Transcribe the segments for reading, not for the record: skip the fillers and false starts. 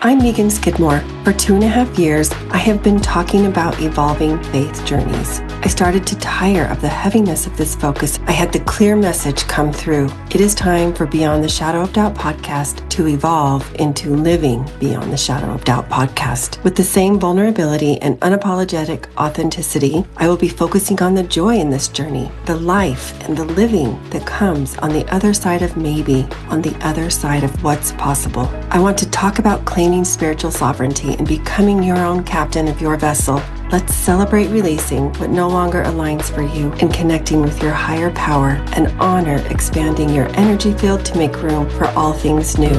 I'm Megan Skidmore. For 2.5 years, I have been talking about evolving faith journeys. I started to tire of the heaviness of this focus. I had the clear message come through. It is time for Beyond the Shadow of Doubt podcast to evolve into Living Beyond the Shadow of Doubt podcast. With the same vulnerability and unapologetic authenticity, I will be focusing on the joy in this journey, the life and the living that comes on the other side of maybe, on the other side of what's possible. I want to talk about claiming spiritual sovereignty and becoming your own captain of your vessel. Let's celebrate releasing what no longer aligns for you and connecting with your higher power and honor expanding your energy field to make room for all things new.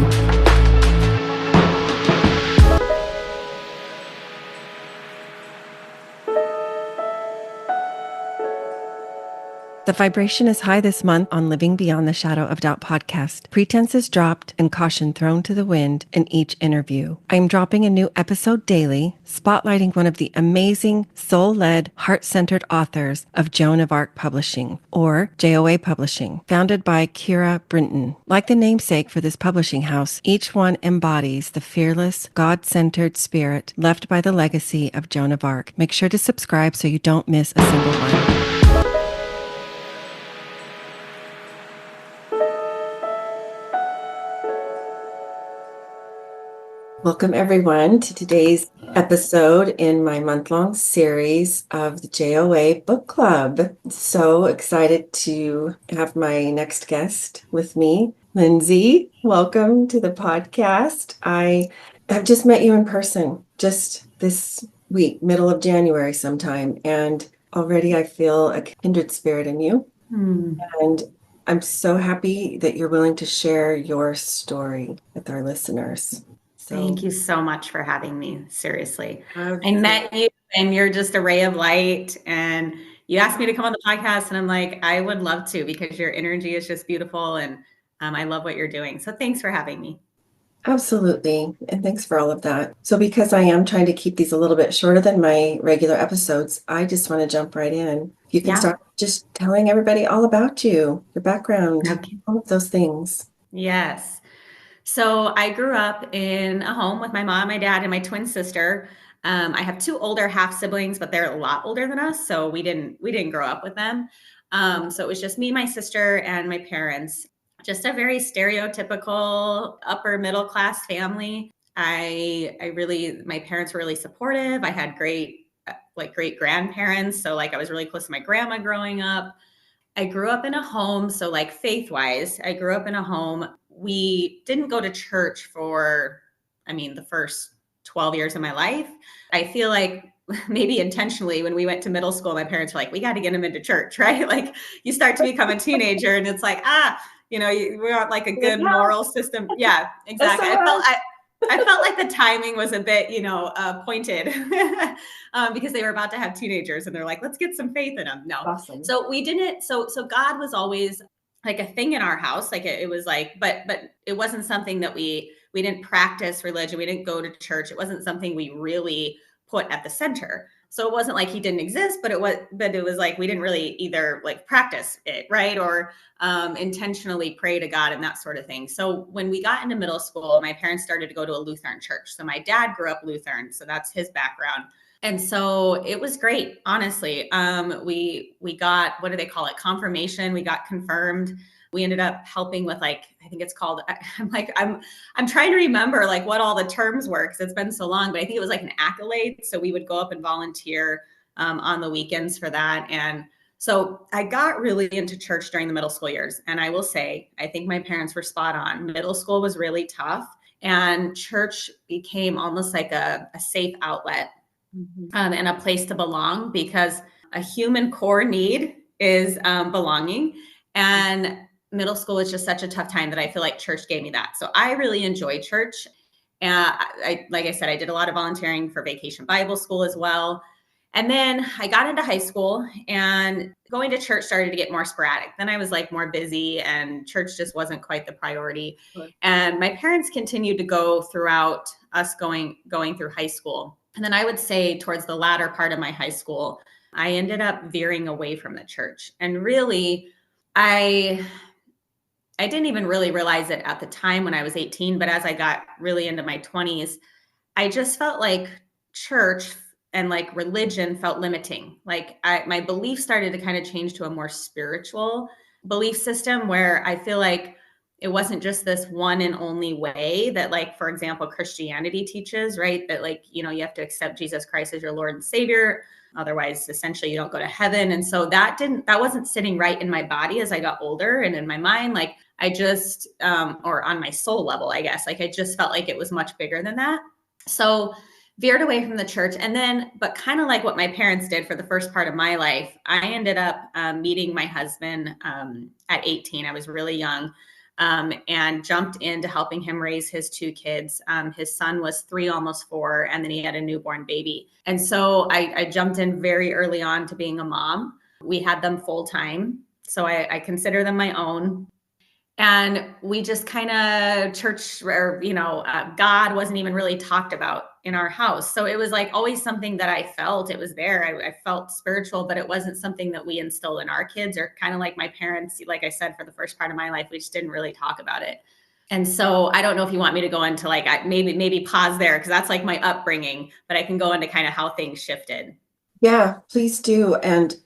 The vibration is high this month on Living Beyond the Shadow of Doubt podcast. Pretense is dropped and caution thrown to the wind in each interview. I am dropping a new episode daily, spotlighting one of the amazing, soul-led, heart-centered authors of Joan of Arc Publishing, or JOA Publishing, founded by Kira Brinton. Like the namesake for this publishing house, each one embodies the fearless, God-centered spirit left by the legacy of Joan of Arc. Make sure to subscribe so you don't miss a single one. Welcome, everyone, to today's episode in my month-long series of the JOA Book Club. So excited to have my next guest with me, Lindsay. Welcome to the podcast. I have just met you in person just this week, middle of January sometime, and already I feel a kindred spirit in you. And I'm so happy that you're willing to share your story with our listeners. Thank you so much for having me. Seriously. Absolutely. I met you and you're just a ray of light, and you asked me to come on the podcast and I'm like, I would love to, because your energy is just beautiful, and I love what you're doing. So thanks for having me. Absolutely. And thanks for all of that. So because I am trying to keep these a little bit shorter than my regular episodes, I just want to jump right in. You can start just telling everybody all about you, your background, all of those things. Yes. So I grew up in a home with my mom, my dad, and my twin sister. I have two older half siblings, but they're a lot older than us, so we didn't grow up with them. So it was just me, my sister, and my parents. Just a very stereotypical upper middle class family. My parents were really supportive. I had great grandparents, so I was really close to my grandma growing up. I grew up in a home, so faith-wise, I grew up in a home. We didn't go to church for, the first 12 years of my life. I feel like maybe intentionally, when we went to middle school, my parents were like, we got to get him into church, right? You start to become a teenager and it's like, we want a good moral system. Yeah, exactly. I felt like the timing was a bit, pointed because they were about to have teenagers and they're like, let's get some faith in them. No. Awesome. So we didn't. So God was always a thing in our house. It was but it wasn't something that we didn't practice religion. We didn't go to church. It wasn't something we really put at the center. So it wasn't like he didn't exist, but it was we didn't really either practice it, right? Or intentionally pray to God and that sort of thing. So when we got into middle school, my parents started to go to a Lutheran church. So my dad grew up Lutheran, so that's his background. And so it was great, honestly. We got, what do they call it? Confirmation. We got confirmed. We ended up helping with I think it's called, I'm trying to remember what all the terms were because it's been so long, but I think it was an accolade. So we would go up and volunteer on the weekends for that. And so I got really into church during the middle school years. And I will say, I think my parents were spot on. Middle school was really tough, and church became almost like a safe outlet and a place to belong, because a human core need is belonging. And middle school was just such a tough time that I feel like church gave me that. So I really enjoyed church. And like I said, I did a lot of volunteering for Vacation Bible School as well. And then I got into high school, and going to church started to get more sporadic. Then I was more busy, and church just wasn't quite the priority. Sure. And my parents continued to go throughout us going through high school. And then I would say towards the latter part of my high school, I ended up veering away from the church. And really, I didn't even really realize it at the time when I was 18, but as I got really into my 20s, I just felt like church and like religion felt limiting. Like my belief started to kind of change to a more spiritual belief system where I feel like it wasn't just this one and only way that, like, for example, Christianity teaches, right? That, like, you have to accept Jesus Christ as your Lord and Savior. Otherwise, essentially, you don't go to heaven. And so that wasn't sitting right in my body as I got older and in my mind. Like, I just, or on my soul level, I guess, like, I just felt like it was much bigger than that. So veered away from the church. And then, but kind of like what my parents did for the first part of my life, I ended up meeting my husband at 18. I was really young. And jumped into helping him raise his two kids. His son was 3, almost 4, and then he had a newborn baby. And so I jumped in very early on to being a mom. We had them full time. So I consider them my own. And we just kind of church, or, God wasn't even really talked about in our house. So it was like always something that I felt. It was there. I felt spiritual, but it wasn't something that we instilled in our kids, or kind of like my parents, like I said, for the first part of my life, we just didn't really talk about it. And so I don't know if you want me to go into like, maybe pause there, because that's like my upbringing, but I can go into kind of how things shifted. Yeah, please do. And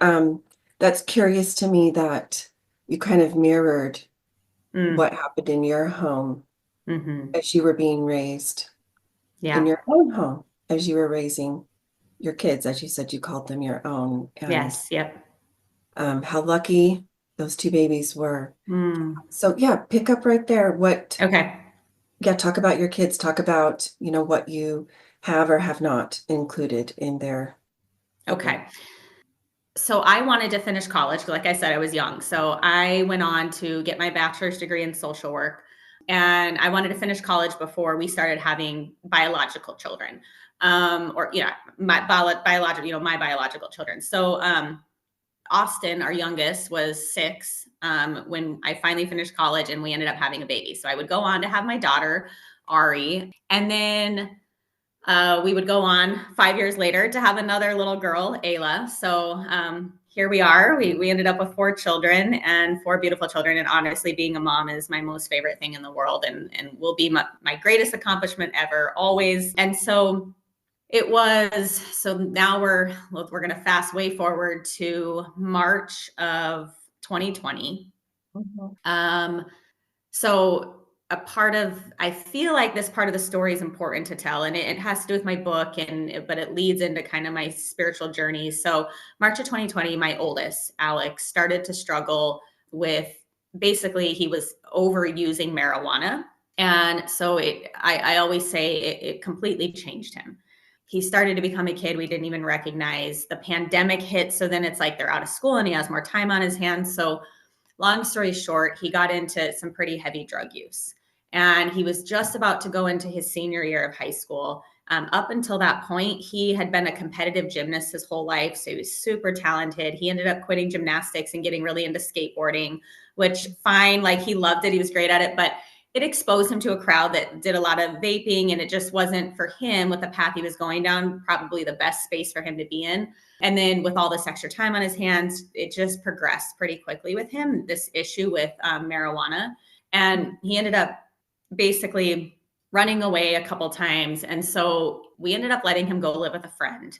that's curious to me that you kind of mirrored Mm. what happened in your home Hmm. as you were being raised in Yeah. your own home, as you were raising your kids, as you said, you called them your own, and Yes. Yep. how lucky those two babies were. Mm. So yeah, pick up right there. Okay. Yeah, talk about your kids, talk about, what you have or have not included in their upbringing. Okay. So I wanted to finish college. Like I said, I was young. So I went on to get my bachelor's degree in social work. And I wanted to finish college before we started having biological children. Or, my biological children. So Austin, our youngest, was 6 when I finally finished college, and we ended up having a baby. So I would go on to have my daughter, Ari. And then we would go on 5 years later to have another little girl, Ayla. So here we are. We ended up with 4 children, and 4 beautiful children. And honestly, being a mom is my most favorite thing in the world, and will be my greatest accomplishment ever, always. And so so now we're going to fast way forward to March of 2020. Mhm. So I feel like this part of the story is important to tell, and it has to do with my book, but it leads into kind of my spiritual journey. So March of 2020, my oldest, Alex, started to struggle with, basically, he was overusing marijuana. And so I always say it completely changed him. He started to become a kid we didn't even recognize. The pandemic hit. So then it's like they're out of school and he has more time on his hands. So long story short, he got into some pretty heavy drug use. And he was just about to go into his senior year of high school. Up until that point, he had been a competitive gymnast his whole life. So he was super talented. He ended up quitting gymnastics and getting really into skateboarding, which, fine, like, he loved it. He was great at it. But it exposed him to a crowd that did a lot of vaping, and it just wasn't, for him, with the path he was going down, probably the best space for him to be in. And then with all this extra time on his hands, it just progressed pretty quickly with him, this issue with marijuana. And he ended up basically running away a couple times. And so we ended up letting him go live with a friend.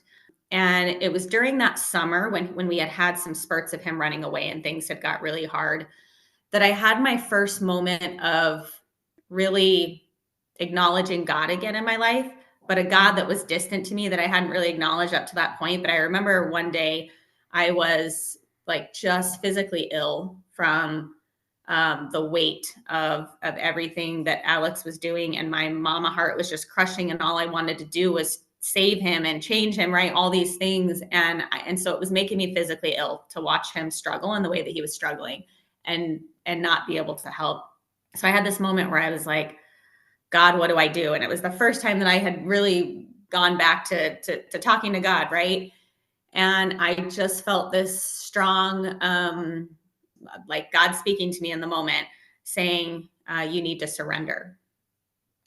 And it was during that summer, when we had some spurts of him running away and things had got really hard, that I had my first moment of really acknowledging God again in my life, but a God that was distant to me, that I hadn't really acknowledged up to that point. But I remember one day I was like just physically ill from the weight of everything that Alex was doing, and my mama heart was just crushing, and all I wanted to do was save him and change him, right? All these things. And so it was making me physically ill to watch him struggle in the way that he was struggling, and not be able to help. So I had this moment where I was like, God, what do I do? And it was the first time that I had really gone back to talking to God, right? And I just felt this strong, like, God speaking to me in the moment, saying, you need to surrender.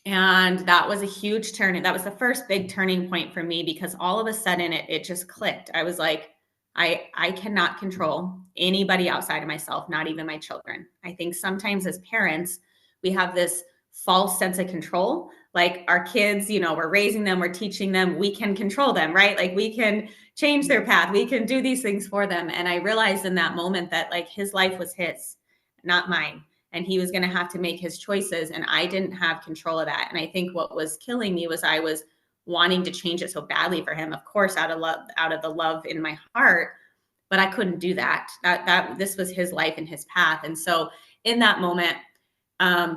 And that was a huge turning. That was the first big turning point for me, because all of a sudden it just clicked. I was like, I cannot control anybody outside of myself, not even my children. I think sometimes as parents, we have this false sense of control, like our kids, we're raising them, we're teaching them, we can control them, right? Like we can change their path, we can do these things for them. And I realized in that moment that like his life was his, not mine. And he was going to have to make his choices. And I didn't have control of that. And I think what was killing me was I was wanting to change it so badly for him, of course, out of love, out of the love in my heart, but I couldn't do that. This was his life and his path. And so in that moment,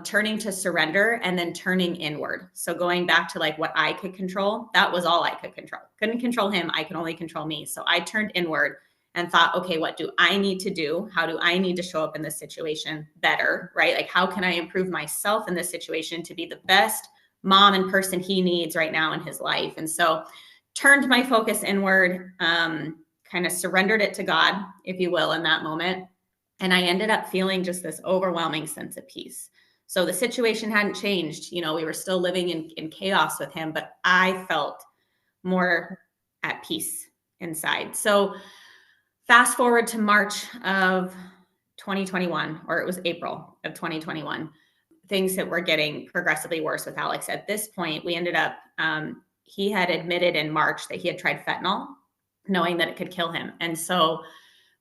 turning to surrender and then turning inward. So going back to like what I could control, that was all I could control. Couldn't control him. I could only control me. So I turned inward and thought, okay, what do I need to do? How do I need to show up in this situation better, right? Like, how can I improve myself in this situation to be the best mom and person he needs right now in his life? And so turned my focus inward, kind of surrendered it to God, if you will, in that moment. And I ended up feeling just this overwhelming sense of peace. So the situation hadn't changed. We were still living in chaos with him, but I felt more at peace inside. So fast forward to March of 2021, or it was April of 2021, things that were getting progressively worse with Alex. At this point, we ended up, he had admitted in March that he had tried fentanyl, knowing that it could kill him. And so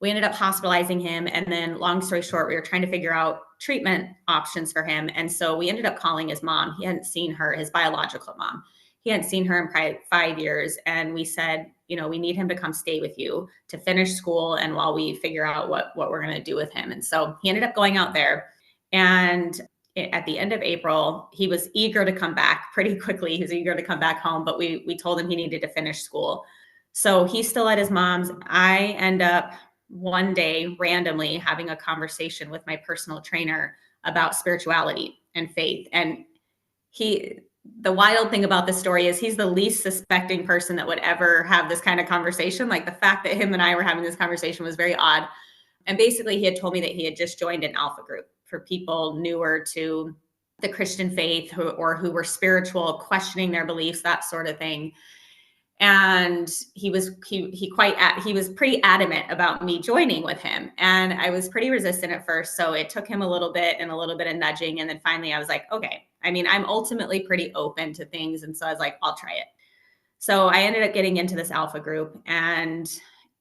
we ended up hospitalizing him. And then long story short, we were trying to figure out treatment options for him. And so we ended up calling his mom. He hadn't seen her, his biological mom. He hadn't seen her in probably 5 years. And we said, we need him to come stay with you to finish school. And while we figure out what we're going to do with him. And so he ended up going out there. And at the end of April, he was eager to come back pretty quickly. He was eager to come back home, but we told him he needed to finish school. So he's still at his mom's. I end up one day randomly having a conversation with my personal trainer about spirituality and faith. And the wild thing about this story is he's the least suspecting person that would ever have this kind of conversation. Like the fact that him and I were having this conversation was very odd. And basically he had told me that he had just joined an alpha group for people newer to the Christian faith who were spiritual, questioning their beliefs, that sort of thing. And he was pretty adamant about me joining with him. And I was pretty resistant at first. So it took him a little bit of nudging. And then finally I was like, okay, I'm ultimately pretty open to things. And so I was like, I'll try it. So I ended up getting into this alpha group and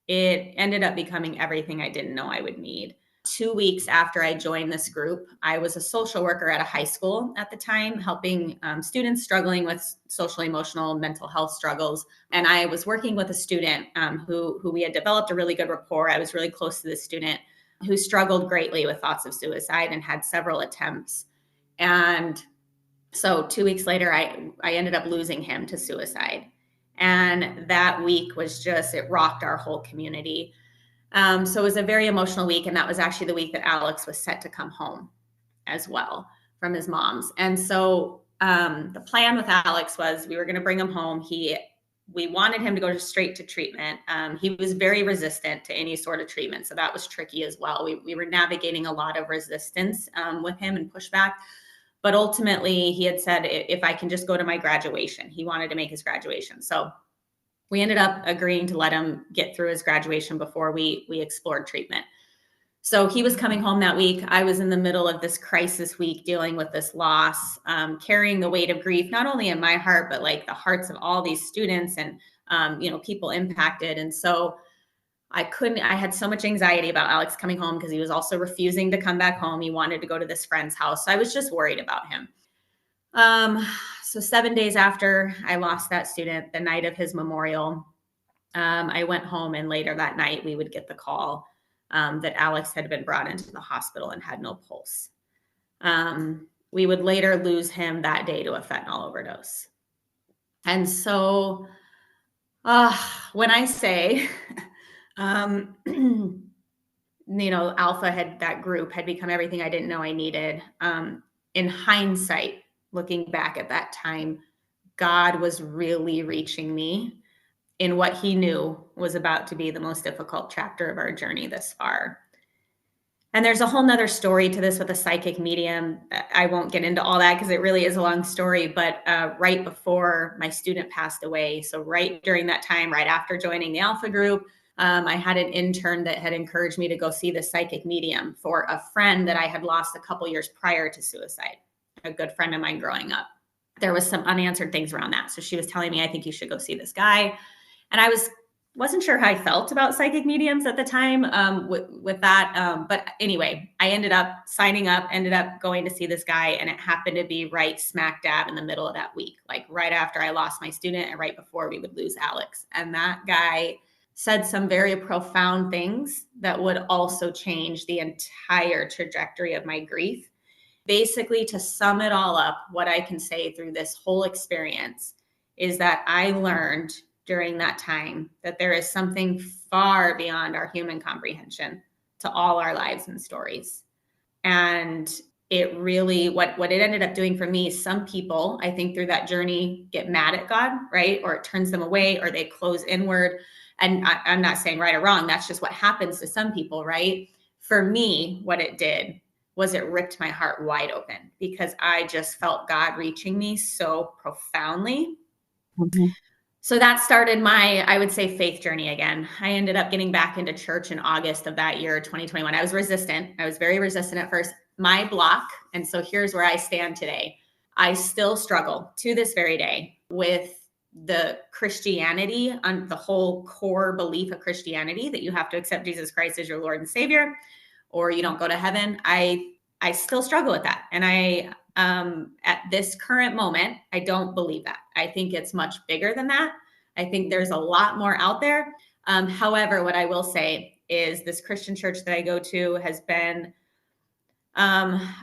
it ended up becoming everything I didn't know I would need. 2 weeks after I joined this group, I was a social worker at a high school at the time, helping students struggling with social, emotional, mental health struggles. And I was working with a student who we had developed a really good rapport. I was really close to this student who struggled greatly with thoughts of suicide and had several attempts. And so 2 weeks later, I ended up losing him to suicide. And that week was it rocked our whole community. So it was a very emotional week. And that was actually the week that Alex was set to come home as well from his mom's. And so the plan with Alex was we were going to bring him home. We wanted him to go straight to treatment. He was very resistant to any sort of treatment. So that was tricky as well. We were navigating a lot of resistance with him and pushback. But ultimately, he had said, if I can just go to my graduation, he wanted to make his graduation. So we ended up agreeing to let him get through his graduation before we explored treatment. So he was coming home that week. I was in the middle of this crisis week, dealing with this loss, carrying the weight of grief, not only in my heart, but like the hearts of all these students and, people impacted. And so I had so much anxiety about Alex coming home because he was also refusing to come back home. He wanted to go to this friend's house. So I was just worried about him. So 7 days after I lost that student, the night of his memorial, I went home, and later that night we would get the call that Alex had been brought into the hospital and had no pulse. We would later lose him that day to a fentanyl overdose. And so when I say, that group had become everything I didn't know I needed. In hindsight, looking back at that time, God was really reaching me in what he knew was about to be the most difficult chapter of our journey this far. And there's a whole nother story to this with a psychic medium. I won't get into all that because it really is a long story, but right before my student passed away, so right during that time, right after joining the Alpha group, I had an intern that had encouraged me to go see the psychic medium for a friend that I had lost a couple years prior to suicide, a good friend of mine growing up. there was some unanswered things around that. So she was telling me, I think you should go see this guy. And I wasn't sure how I felt about psychic mediums at the time with that. But anyway, I ended up signing up, ended up going to see this guy. And it happened to be right smack dab in the middle of that week, like right after I lost my student and right before we would lose Alex. And that guy said some very profound things that would also change the entire trajectory of my grief. Basically, to sum it all up, what I can say through this whole experience is that I learned during that time that there is something far beyond our human comprehension to all our lives and stories. And it really, what it ended up doing for me, some people, I think through that journey, get mad at God, right? Or it turns them away, or they close inward. And I'm not saying right or wrong. That's just what happens to some people, right? For me, what it did was it ripped my heart wide open because I just felt God reaching me so profoundly. Mm-hmm. So that started my, I would say, faith journey again. I ended up getting back into church in August of that year, 2021. I was resistant. I was very resistant at first. My block, and so here's where I stand today. I still struggle to this very day with the Christianity, on the whole core belief of Christianity that you have to accept Jesus Christ as your Lord and Savior, or you don't go to heaven. I still struggle with that. And I, at this current moment, I don't believe that. I think it's much bigger than that. I think there's a lot more out there. However, what I will say is this Christian church that I go to has been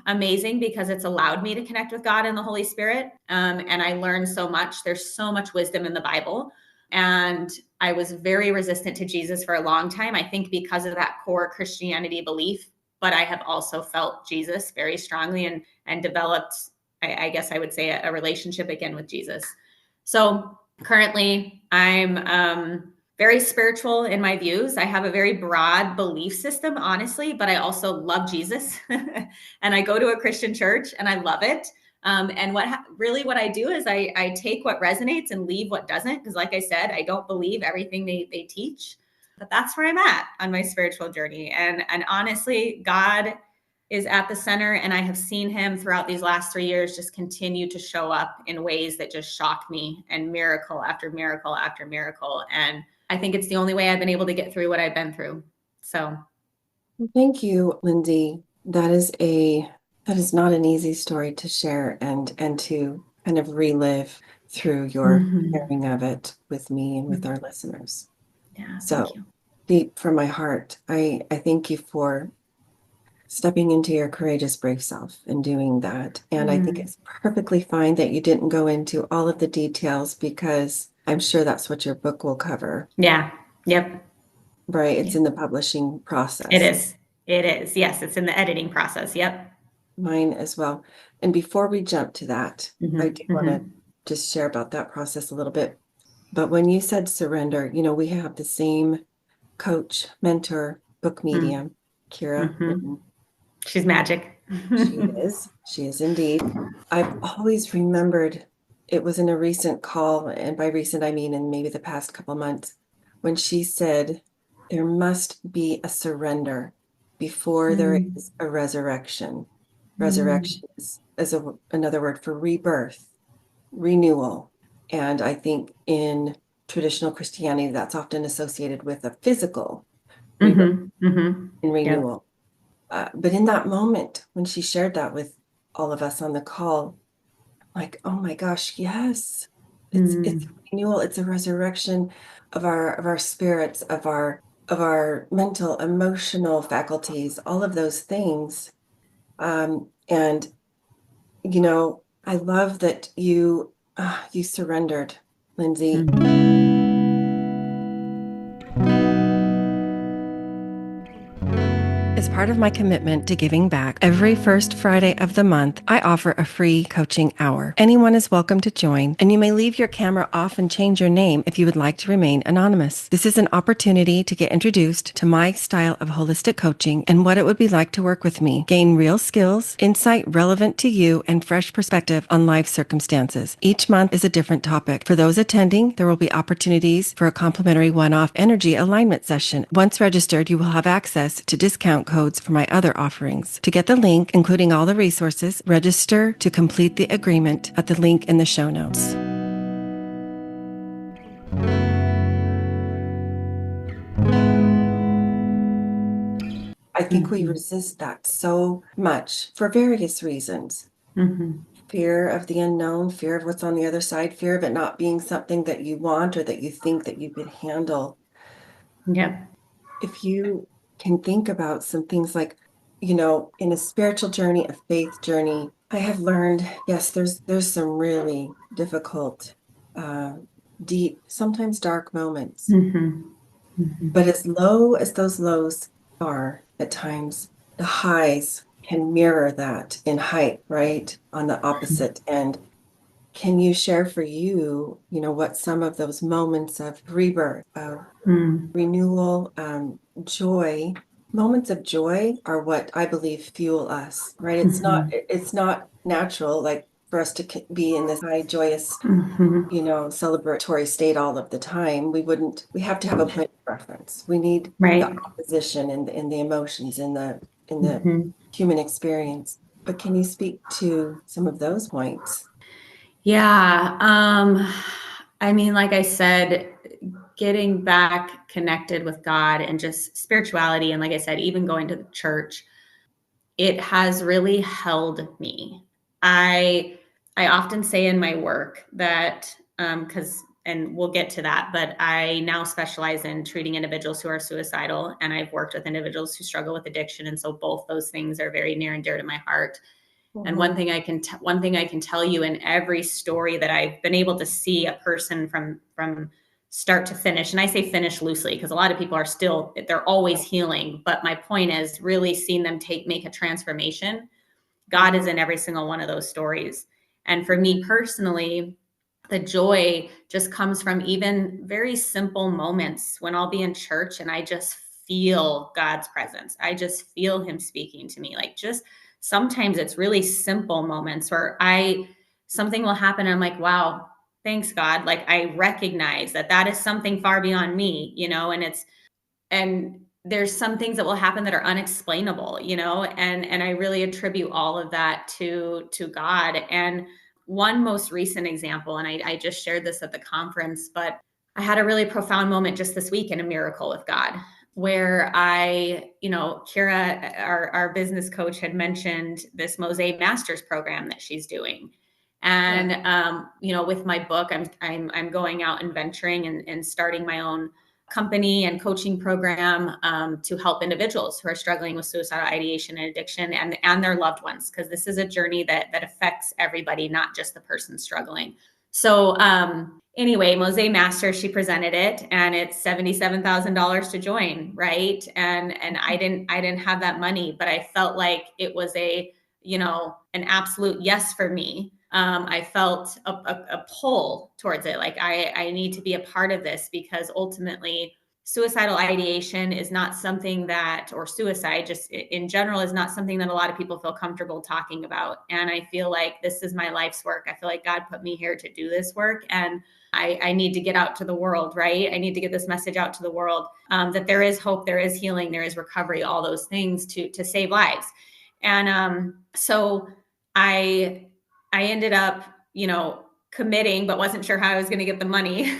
amazing because it's allowed me to connect with God and the Holy Spirit. And I learned so much. There's so much wisdom in the Bible. And I was very resistant to Jesus for a long time, I think because of that core Christianity belief. But I have also felt Jesus very strongly and developed, I guess I would say, a relationship again with Jesus. So currently I'm very spiritual in my views. I have a very broad belief system, honestly, but I also love Jesus. And I go to a Christian church and I love it. And what I do is I take what resonates and leave what doesn't. Because like I said, I don't believe everything they teach. But that's where I'm at on my spiritual journey. And honestly, God is at the center. And I have seen him throughout these last 3 years just continue to show up in ways that just shock me, and miracle after miracle after miracle. And I think it's the only way I've been able to get through what I've been through. So Thank you, Lindsay. That is not an easy story to share and to kind of relive through your sharing of it with me and with our listeners. Yeah, so thank you. Deep from my heart, I thank you for stepping into your courageous, brave self and doing that. And I think it's perfectly fine that you didn't go into all of the details, because I'm sure that's what your book will cover. Yeah. Yep. Right. It's in the publishing process. It is. It is. Yes. It's in the editing process. Yep. Mine as well. And before we jump to that, I do want to just share about that process a little bit. But when you said surrender, we have the same coach, mentor, book medium, Kira Litton. She's magic. She is indeed. I've always remembered, it was in a recent call, and by recent I mean in maybe the past couple months, when she said there must be a surrender before there is a resurrection. Resurrection is another word for rebirth, renewal. And I think in traditional Christianity, that's often associated with a physical rebirth and renewal. Yep. But in that moment, when she shared that with all of us on the call, like, oh my gosh, yes, it's renewal. It's a resurrection of our spirits, of our mental, emotional faculties, all of those things. And I love that you surrendered, Lindsay. As part of my commitment to giving back, every first Friday of the month, I offer a free coaching hour. Anyone is welcome to join, and you may leave your camera off and change your name if you would like to remain anonymous. This is an opportunity to get introduced to my style of holistic coaching and what it would be like to work with me. Gain real skills, insight relevant to you, and fresh perspective on life circumstances. Each month is a different topic. For those attending, there will be opportunities for a complimentary one-off energy alignment session. Once registered, you will have access to discount codes for my other offerings. To get the link, including all the resources, register to complete the agreement at the link in the show notes. I think we resist that so much for various reasons. Fear of the unknown, fear of what's on the other side, fear of it not being something that you want or that you think that you could handle. Yeah. If you can think about some things like, in a spiritual journey, a faith journey, I have learned, yes, there's some really difficult, deep, sometimes dark moments. But as low as those lows are at times, the highs can mirror that in height, right? On the opposite end. Can you share for you, what some of those moments of rebirth, of renewal, joy, moments of joy are what I believe fuel us, right? It's not natural, like for us to be in this high, joyous, celebratory state all of the time. We have to have a point of reference. We need Right. the opposition and the emotions in the human experience. But can you speak to some of those points? Yeah. I mean, like I said, getting back connected with God and just spirituality. And like I said, even going to the church, it has really held me. I often say in my work that, and we'll get to that, but I now specialize in treating individuals who are suicidal, and I've worked with individuals who struggle with addiction. And so both those things are very near and dear to my heart. And one thing I can tell you in every story that I've been able to see a person from start to finish, and I say finish loosely because a lot of people they're always healing. But my point is really seeing them make a transformation. God is in every single one of those stories. And for me personally, the joy just comes from even very simple moments when I'll be in church and I just feel God's presence. I just feel him speaking to me. Like, just sometimes it's really simple moments where something will happen and I'm like, wow, thanks God. Like, I recognize that is something far beyond me, and there's some things that will happen that are unexplainable, and I really attribute all of that to God. And one most recent example, and I just shared this at the conference, but I had a really profound moment just this week in a miracle with God, where Kira, our business coach, had mentioned this Mosaic Masters program that she's doing. And, with my book, I'm going out and venturing and starting my own company and coaching program to help individuals who are struggling with suicidal ideation and addiction and their loved ones, because this is a journey that affects everybody, not just the person struggling. So anyway, Mosaic Master, she presented it, and it's $77,000 to join, right? And I didn't have that money, but I felt like it was an absolute yes for me. I felt a pull towards it. Like, I need to be a part of this, because ultimately suicidal ideation is not something or suicide just in general is not something that a lot of people feel comfortable talking about. And I feel like this is my life's work. I feel like God put me here to do this work, and I need to get out to the world, right? I need to get this message out to the world, that there is hope, there is healing, there is recovery, all those things to save lives. And so I ended up, committing, but wasn't sure how I was going to get the money.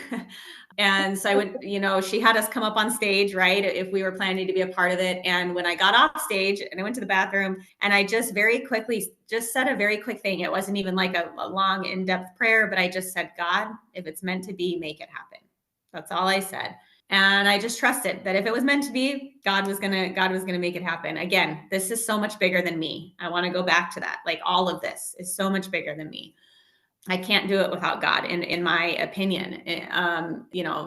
And so I would, she had us come up on stage, right, if we were planning to be a part of it. And when I got off stage and I went to the bathroom, and I just very quickly just said a very quick thing. It wasn't even like a long, in-depth prayer, but I just said, God, if it's meant to be, make it happen. That's all I said. And I just trusted that if it was meant to be, God was going to make it happen. Again, this is so much bigger than me. I want to go back to that. Like, all of this is so much bigger than me. I can't do it without God, in my opinion.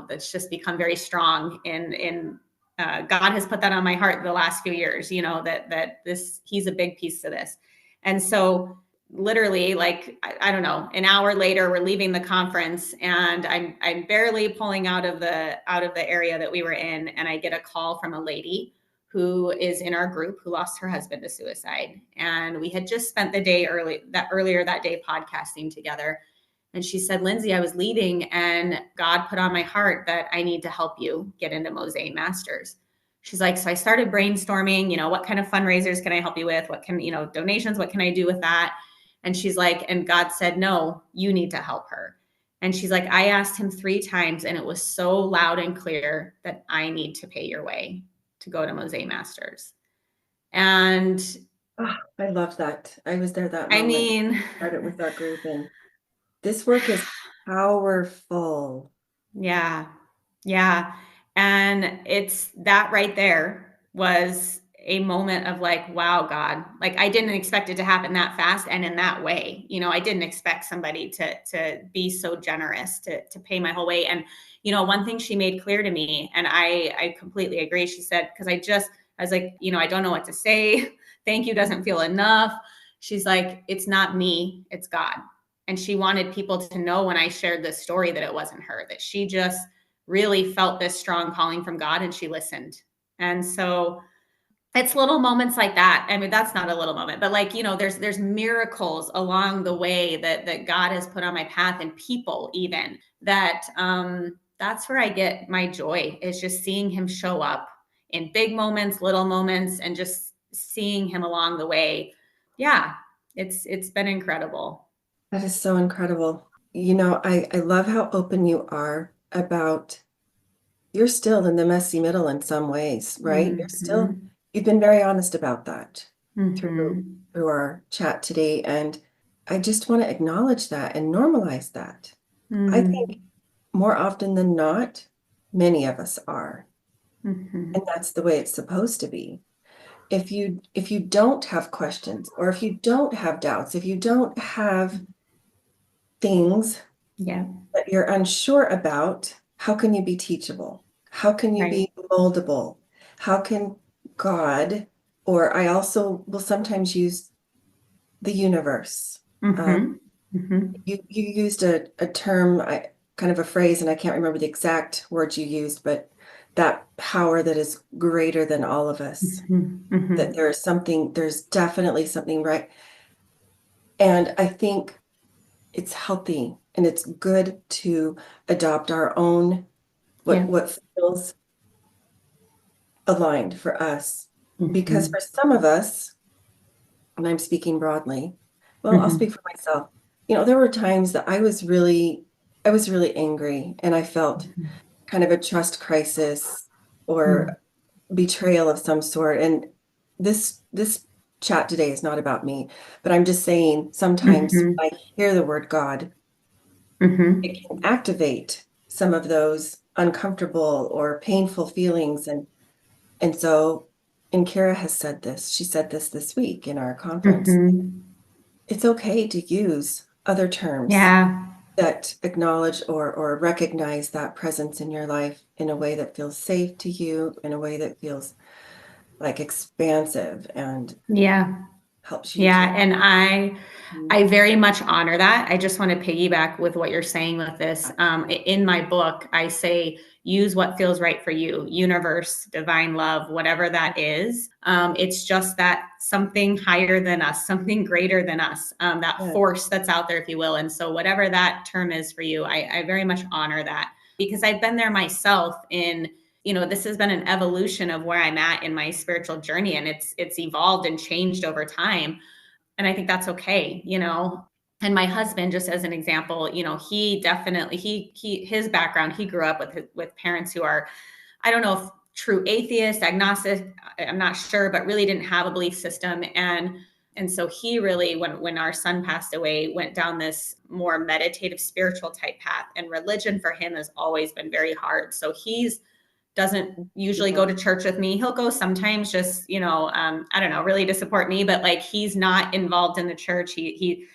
That's just become very strong God has put that on my heart the last few years, that he's a big piece of this. And so literally, like, I don't know, an hour later, we're leaving the conference, and I'm barely pulling out of the area that we were in. And I get a call from a lady who is in our group who lost her husband to suicide. And we had just spent the day earlier that day podcasting together. And she said, Lindsay, I was leaving, and God put on my heart that I need to help you get into Mosaic Masters. She's like, so I started brainstorming, what kind of fundraisers can I help you with? What can, donations, what can I do with that? And she's like, and God said, no, you need to help her. And she's like, I asked him 3 times and it was so loud and clear that I need to pay your way to go to Mosaic Masters. And I love that. I was there that I moment. mean, Started with that group, and this work is powerful. yeah. Yeah. And it's that right there was a moment of like, wow, God, like I didn't expect it to happen that fast and in that way. I didn't expect somebody to be so generous to pay my whole way. And, one thing she made clear to me, and I completely agree. She said, because I was like, I don't know what to say. Thank you doesn't feel enough. She's like, it's not me, it's God. And she wanted people to know when I shared this story that it wasn't her, that she just really felt this strong calling from God and she listened. And so it's little moments like that. I mean, that's not a little moment, but like, there's miracles along the way that God has put on my path, and people even that's where I get my joy, is just seeing him show up in big moments, little moments, and just seeing him along the way. Yeah, it's been incredible. That is so incredible. I love how open you are about you're still in the messy middle in some ways, right? Mm-hmm. You've been very honest about that through Mm-hmm. through our chat today. And I just want to acknowledge that and normalize that. I think Mm-hmm. more often than not, many of us are. Mm-hmm. And that's the way it's supposed to be. If you don't have questions, or if you don't have doubts, if you don't have things Yeah. that you're unsure about, how can you be teachable? How can you Right. be moldable? How can God, or I also will sometimes use the universe. Mm-hmm. Mm-hmm. You used a term, kind of a phrase, and I can't remember the exact words you used, but that power that is greater than all of us, Mm-hmm. that Mm-hmm. there's definitely something right. And I think it's healthy and it's good to adopt our own, Yeah. what feels aligned for us. Because Mm-hmm. for some of us, and I'm speaking broadly, well, I'll Mm-hmm. speak for myself. There were times that I was really angry, and I felt kind of a trust crisis or betrayal of some sort. And this chat today is not about me, but I'm just saying sometimes Mm-hmm. when I hear the word God, Mm-hmm. it can activate some of those uncomfortable or painful feelings. And so, and Kara has said this, she said this week in our conference, Mm-hmm. it's okay to use other terms Yeah. that acknowledge or recognize that presence in your life in a way that feels safe to you, in a way that feels like expansive and Yeah. helps you to. Yeah. And I very much honor that. I just want to piggyback with what you're saying with this. In my book, I say, use what feels right for you, universe, divine love, whatever that is. It's just that something higher than us, something greater than us, that Yeah. force that's out there, if you will. And so, whatever that term is for you, I very much honor that, because I've been there myself this has been an evolution of where I'm at in my spiritual journey, and it's evolved and changed over time. And I think that's okay. And my husband, just as an example, he definitely, his background, he grew up with parents who are, I don't know if true atheist, agnostic, I'm not sure, but really didn't have a belief system. And so he really, when our son passed away, went down this more meditative, spiritual type path. And religion for him has always been very hard. So he's doesn't usually go to church with me. He'll go sometimes, just, I don't know, really to support me, but like, he's not involved in the church. He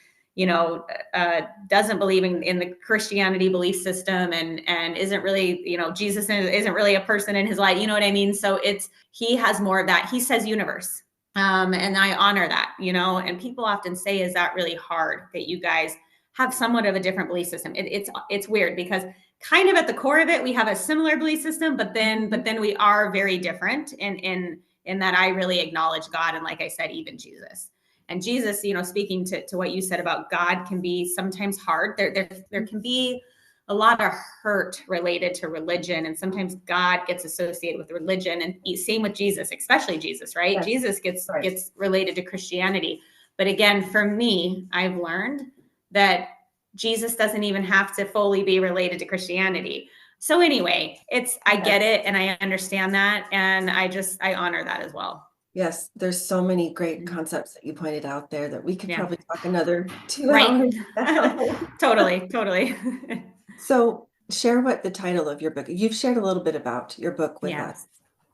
doesn't believe in the Christianity belief system, and isn't really, Jesus isn't really a person in his life. You know what I mean? So he has more of that. He says universe. And I honor that, and people often say, is that really hard that you guys have somewhat of a different belief system? It's weird, because kind of at the core of it, we have a similar belief system, but then we are very different in that I really acknowledge God. And like I said, even Jesus. And Jesus, speaking to what you said about God, can be sometimes hard. There can be a lot of hurt related to religion, and sometimes God gets associated with religion, and same with Jesus, especially Jesus, right? Yes. Jesus Right. gets related to Christianity. But again, for me, I've learned that Jesus doesn't even have to fully be related to Christianity. So anyway, I get it and I understand that, and I honor that as well. Yes, there's so many great Mhm. concepts that you pointed out there that we could Yeah. probably talk another 2 Right. hours about. Totally, totally. So share what the title of your book. You've shared a little bit about your book with Yeah. us.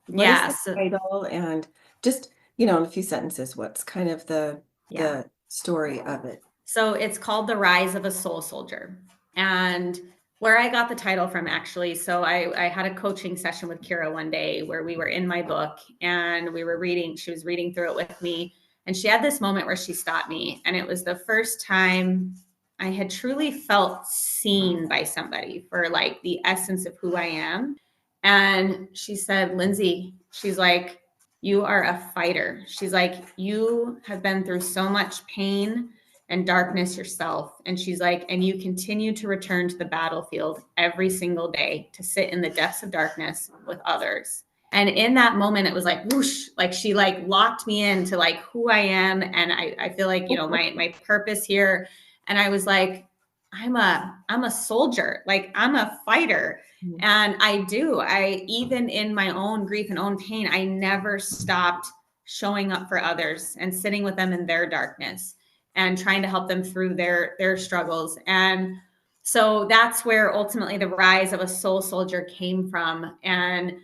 What is Yeah. the So, title? And just, in a few sentences, what's kind of yeah. the story of it? So it's called The Rise of a Soul Soldier. And where I got the title from, actually, so I had a coaching session with Kira one day where we were in my book and we were reading, she was reading through it with me. And she had this moment where she stopped me. And it was the first time I had truly felt seen by somebody for like the essence of who I am. And she said, Lindsay, she's like, you are a fighter. She's like, you have been through so much pain and darkness yourself. And she's like, and you continue to return to the battlefield every single day to sit in the depths of darkness with others. And in that moment, it was like whoosh, like she like locked me into like who I am. And I feel like, my purpose here. And I was like, I'm a soldier, like I'm a fighter. Mhm. And even in my own grief and own pain, I never stopped showing up for others and sitting with them in their darkness and trying to help them through their struggles. And so that's where ultimately the rise of a soul soldier came from. And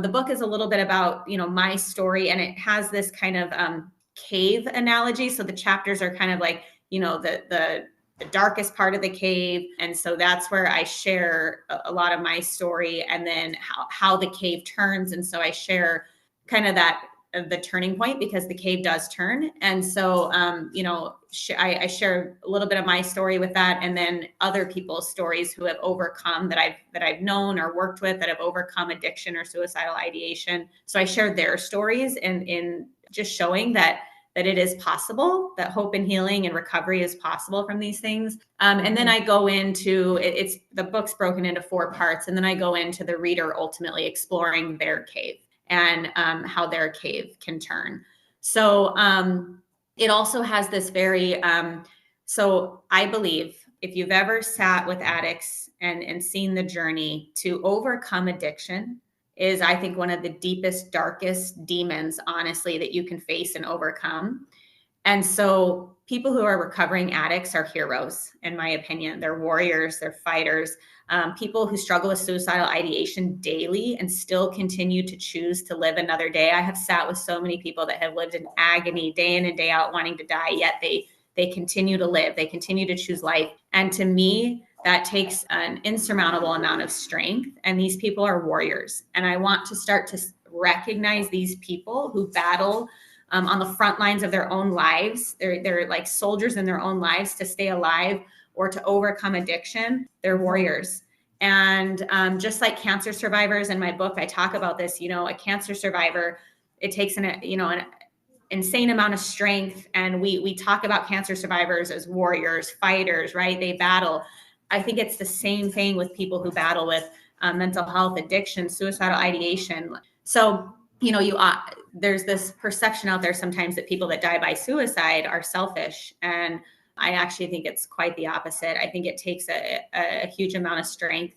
the book is a little bit about my story, and it has this kind of cave analogy. So the chapters are kind of like the darkest part of the cave, and so that's where I share a lot of my story, and then how the cave turns. And so I share kind of that the turning point, because the cave does turn. And so I share a little bit of my story with that, and then other people's stories who have overcome, that I've known or worked with, that have overcome addiction or suicidal ideation. So I share their stories, and in just showing that it is possible, that hope and healing and recovery is possible from these things. And then I go into it's the book's broken into 4 parts, and then I go into the reader ultimately exploring their cave and how their cave can turn. So it also has this very, so I believe if you've ever sat with addicts and seen the journey to overcome addiction, is I think one of the deepest, darkest demons, honestly, that you can face and overcome. And so people who are recovering addicts are heroes, in my opinion. They're warriors, they're fighters. People who struggle with suicidal ideation daily and still continue to choose to live another day. I have sat with so many people that have lived in agony day in and day out, wanting to die, yet they continue to live. They continue to choose life. And to me, that takes an insurmountable amount of strength. And these people are warriors. And I want to start to recognize these people who battle on the front lines of their own lives. They're like soldiers in their own lives to stay alive or to overcome addiction. They're warriors. And just like cancer survivors, in my book, I talk about this. A cancer survivor, it takes an insane amount of strength. And we talk about cancer survivors as warriors, fighters, right? They battle. I think it's the same thing with people who battle with mental health, addiction, suicidal ideation. So there's this perception out there sometimes that people that die by suicide are selfish. And I actually think it's quite the opposite. I think it takes a huge amount of strength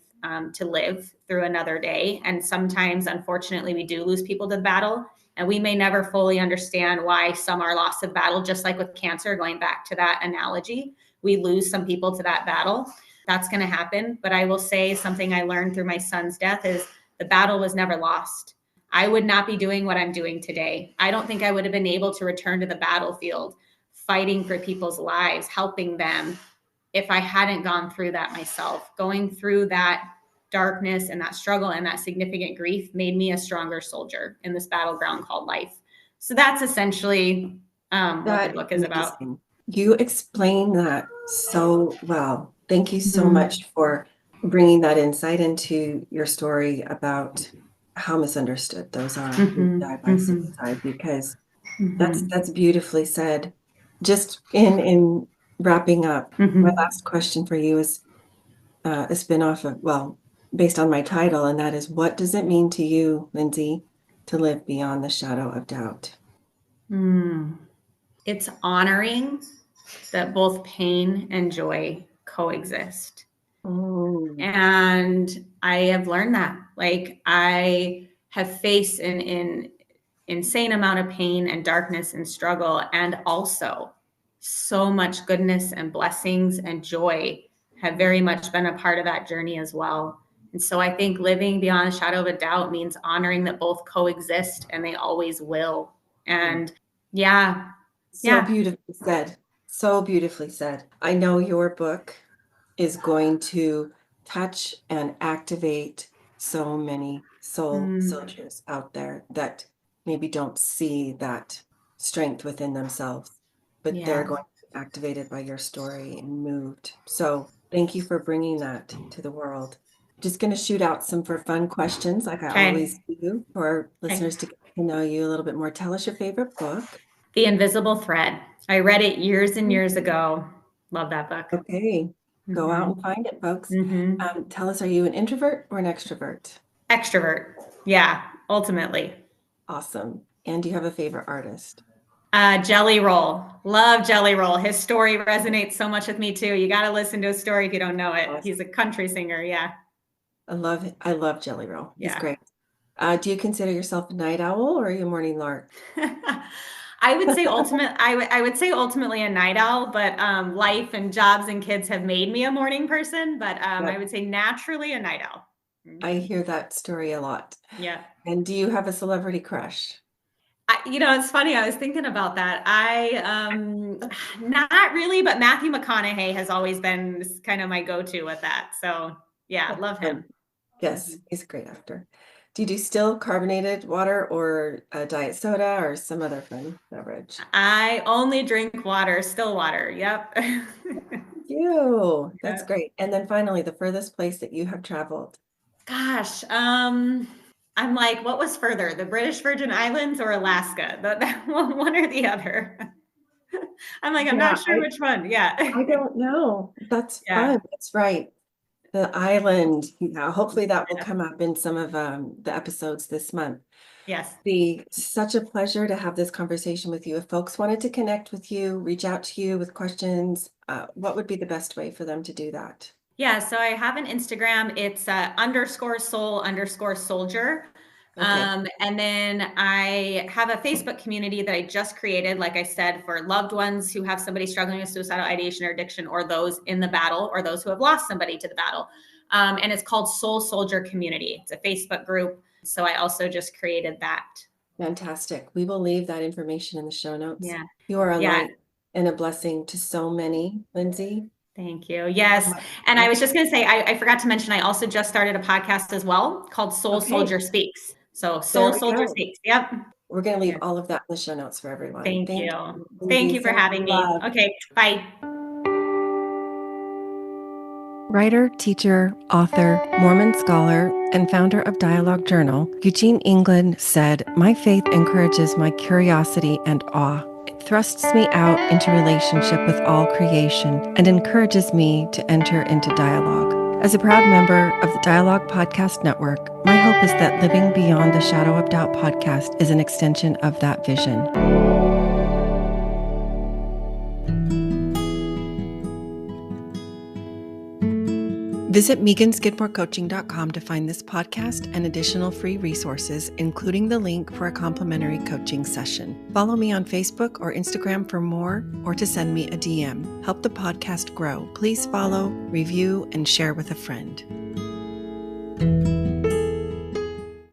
to live through another day. And sometimes, unfortunately, we do lose people to the battle. And we may never fully understand why some are lost to battle, just like with cancer, going back to that analogy. We lose some people to that battle. That's going to happen. But I will say something I learned through my son's death is the battle was never lost. I would not be doing what I'm doing today. I don't think I would have been able to return to the battlefield, fighting for people's lives, helping them, if I hadn't gone through that myself. Going through that darkness and that struggle and that significant grief made me a stronger soldier in this battleground called life. So that's essentially what the book is about. Amazing. You explain that so well. Thank you so much for bringing that insight into your story about how misunderstood those are who die by suicide, because that's beautifully said. Just in wrapping up, my last question for you is, a spinoff of, well, based on my title, and that is, what does it mean to you, Lindsay, to live beyond the shadow of doubt? It's honoring that both pain and joy coexist. Oh, And I have learned that. Like, I have faced an insane amount of pain and darkness and struggle, and also so much goodness and blessings and joy have very much been a part of that journey as well. And so I think living beyond a shadow of a doubt means honoring that both coexist, and they always will. And yeah, so yeah. beautifully said. So beautifully said. I know your book is going to touch and activate so many soul soldiers out there that maybe don't see that strength within themselves, but they're Yeah. going to be activated by your story and moved. So thank you for bringing that to the world. Just going to shoot out some for fun questions, like I always Okay. do, for our Okay. listeners to get to know you a little bit more. Tell us your favorite book. The Invisible Thread. I read it years and years ago. Love that book. Okay. Go out and find it, folks. Tell us, are you an introvert or an extrovert? Extrovert. Yeah, ultimately. Awesome. And do you have a favorite artist? Jelly Roll. Love Jelly Roll. His story resonates so much with me too. You got to listen to his story if you don't know it. Awesome. He's a country singer. Yeah. I love Jelly Roll. He's Yeah. great. Do you consider yourself a night owl or are you a morning lark? I would say I would say ultimately a night owl, but life and jobs and kids have made me a morning person. But I would say naturally a night owl. I hear that story a lot. Yeah. And do you have a celebrity crush? It's funny. I was thinking about that. Not really, but Matthew McConaughey has always been kind of my go-to with that. So yeah, love him. Yes, he's a great actor. Do you do still carbonated water or diet soda or some other fun beverage? I only drink water, still water. Yep. That's great. And then finally, the furthest place that you have traveled. Gosh, I'm like, what was further, the British Virgin Islands or Alaska? That one or the other. I'm like, I'm not sure which one. Yeah. I don't know. That's Yeah. fun. That's right. The island. Hopefully that will come up in some of the episodes this month. Yes. Be such a pleasure to have this conversation with you. If folks wanted to connect with you, reach out to you with questions, what would be the best way for them to do that? Yeah, so I have an Instagram. It's _soul_soldier. Okay. And then I have a Facebook community that I just created, like I said, for loved ones who have somebody struggling with suicidal ideation or addiction, or those in the battle, or those who have lost somebody to the battle. And it's called Soul Soldier Community. It's a Facebook group. So I also just created that. Fantastic. We will leave that information in the show notes. Yeah. You are a light and a blessing to so many, Lindsay. Thank you. Yes. And I was just going to say, I forgot to mention, I also just started a podcast as well called Soul Soldier Speaks. So Soul Soldier Speaks. Yep. We're going to leave all of that in the show notes for everyone. Thank you. Thank you for having me. Okay. Bye. Writer, teacher, author, Mormon scholar, and founder of Dialogue Journal, Eugene England said, "My faith encourages my curiosity and awe. It thrusts me out into relationship with all creation and encourages me to enter into dialogue. As a proud member of the Dialogue Podcast Network, my hope is that Living Beyond the Shadow of Doubt podcast is an extension of that vision." Visit meganskidmorecoaching.com to find this podcast and additional free resources, including the link for a complimentary coaching session. Follow me on Facebook or Instagram for more, or to send me a DM. Help the podcast grow. Please follow, review, and share with a friend.